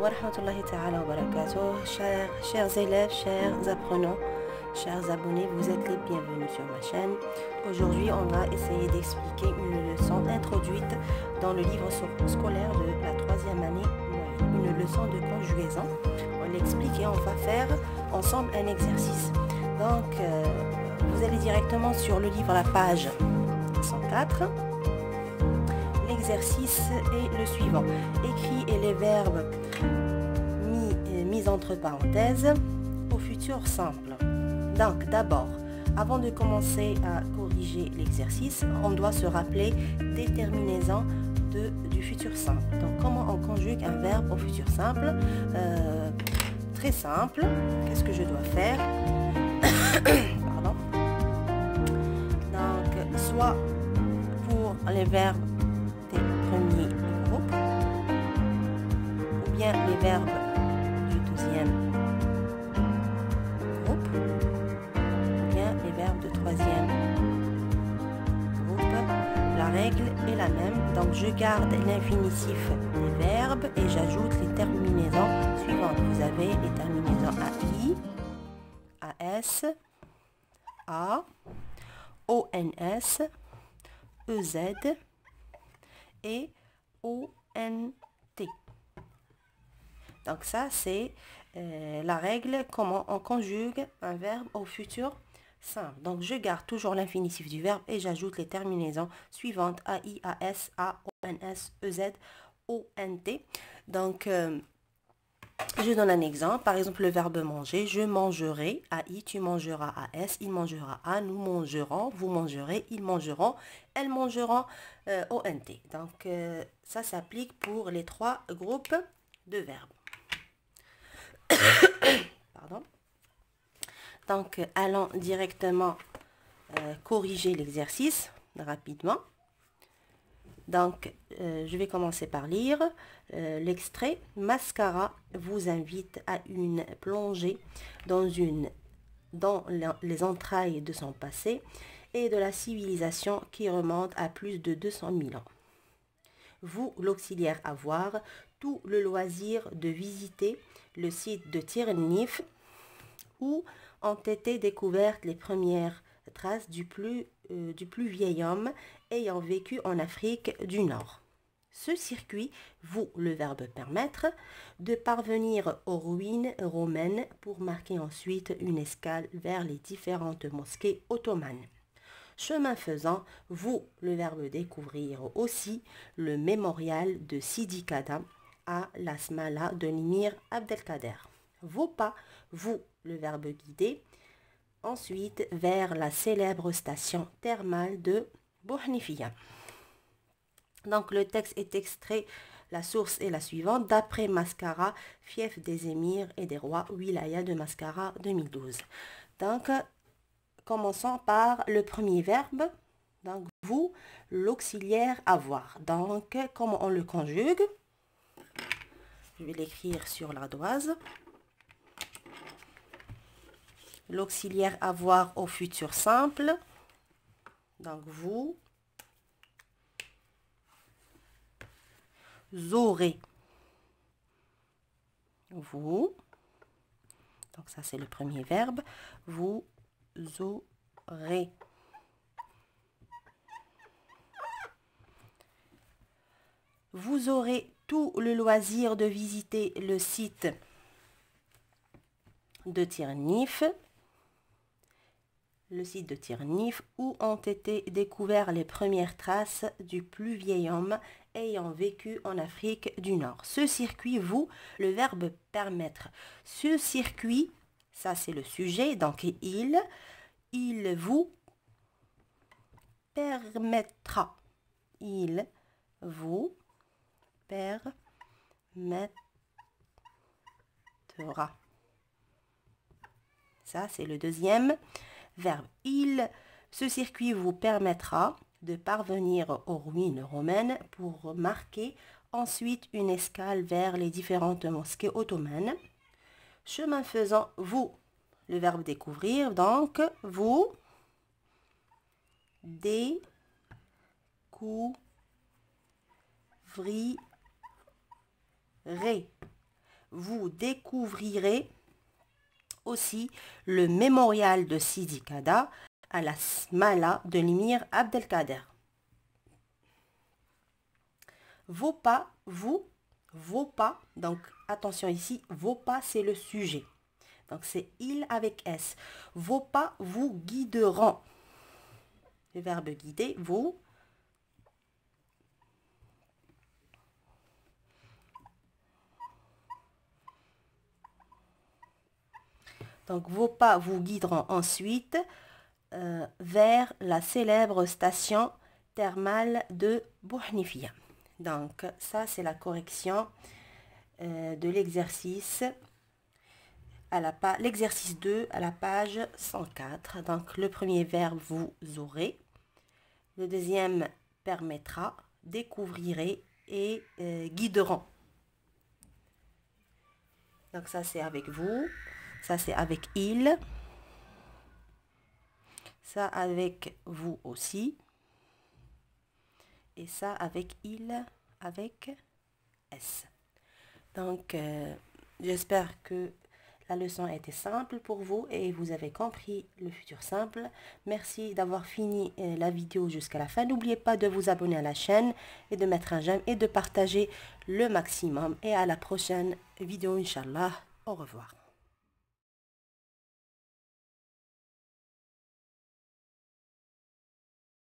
wa rahmatullahi ta'ala wa barakatuh. Chers élèves, chers apprenants, chers abonnés, vous êtes les bienvenus sur ma chaîne. Aujourd'hui, on va essayer d'expliquer une leçon introduite dans le livre scolaire de la 3e année moyenne. Une leçon de conjugaison. On l'explique et on va faire ensemble un exercice. Donc, vous allez directement sur le livre à la page 104. L'exercice est le suivant. Écris et les verbes mis entre parenthèses au futur simple. Donc d'abord, avant de commencer à corriger l'exercice, on doit se rappeler des terminaisons du futur simple. Donc comment on conjugue un verbe au futur simple? Très simple. Qu'est-ce que je dois faire? Pardon. Donc soit pour les verbes des premiers groupes ou bien les verbes du deuxième groupe ou bien les verbes de troisième groupe. La règle est la même, donc je garde l'infinitif des verbes et j'ajoute les terminaisons suivantes. Vous avez les terminaisons AI, AS, A, ONS, EZ et ONT. Donc ça, c'est la règle, comment on conjugue un verbe au futur simple. Donc je garde toujours l'infinitif du verbe et j'ajoute les terminaisons suivantes: AI, AS, A, ONS, EZ, ONT. Donc je donne un exemple. Par exemple, le verbe manger. Je mangerai. AI, tu mangeras. AS, il mangera. A, nous mangerons. Vous mangerez. Ils mangeront. Elles mangeront. ONT. Donc, ça s'applique pour les trois groupes de verbes. Pardon. Donc, allons directement corriger l'exercice rapidement. Donc, je vais commencer par lire l'extrait. Mascara vous invite à une plongée dans les entrailles de son passé et de la civilisation qui remonte à plus de 200 000 ans. Vous, l'auxiliaire avoir, tout le loisir de visiter le site de Tirnif où ont été découvertes les premières traces du plus vieil homme ayant vécu en Afrique du Nord. Ce circuit, vous, le verbe permettre, de parvenir aux ruines romaines pour marquer ensuite une escale vers les différentes mosquées ottomanes. Chemin faisant, vous, le verbe découvrir aussi le mémorial de Sidi Kadam à la Smala de l'Émir Abdelkader. Vos pas, vous, le verbe guider, ensuite vers la célèbre station thermale de Bouhnifia. Donc le texte est extrait, la source est la suivante: d'après Mascara, fief des émirs et des rois, wilaya de Mascara 2012. Donc commençons par le premier verbe. Donc vous, l'auxiliaire avoir. Donc comment on le conjugue? Je vais l'écrire sur l'ardoise. L'auxiliaire avoir au futur simple. Donc vous aurez. Vous. Donc ça c'est le premier verbe. Vous aurez. Vous aurez tout le loisir de visiter le site de Tirnif. Le site de Tirnif où ont été découvertes les premières traces du plus vieil homme ayant vécu en Afrique du Nord. Ce circuit, vous, le verbe permettre. Ce circuit, ça c'est le sujet, donc il vous permettra. Il vous permettra. Ça c'est le deuxième verbe. Ce circuit vous permettra de parvenir aux ruines romaines pour marquer ensuite une escale vers les différentes mosquées ottomanes. Chemin faisant, vous, le verbe découvrir, donc vous découvrirez. vous découvrirez aussi le mémorial de Sidi Kada à la Smala de l'émir Abdelkader. Vos pas, vous, vos pas, donc attention ici, vos pas c'est le sujet. Donc c'est il avec S. Vos pas vous guideront. Le verbe guider, vous. Donc vos pas vous guideront ensuite vers la célèbre station thermale de Bouhnifia. Donc ça c'est la correction de l'exercice l'exercice 2 à la page 104. Donc le premier verbe vous aurez, le deuxième permettra, découvrirez et guideront. Donc ça c'est avec vous, ça c'est avec il, ça avec vous aussi, et ça avec il, avec S. Donc, j'espère que la leçon a été simple pour vous et vous avez compris le futur simple. Merci d'avoir fini la vidéo jusqu'à la fin. N'oubliez pas de vous abonner à la chaîne et de mettre un j'aime et de partager le maximum. Et à la prochaine vidéo, Inch'Allah. Au revoir.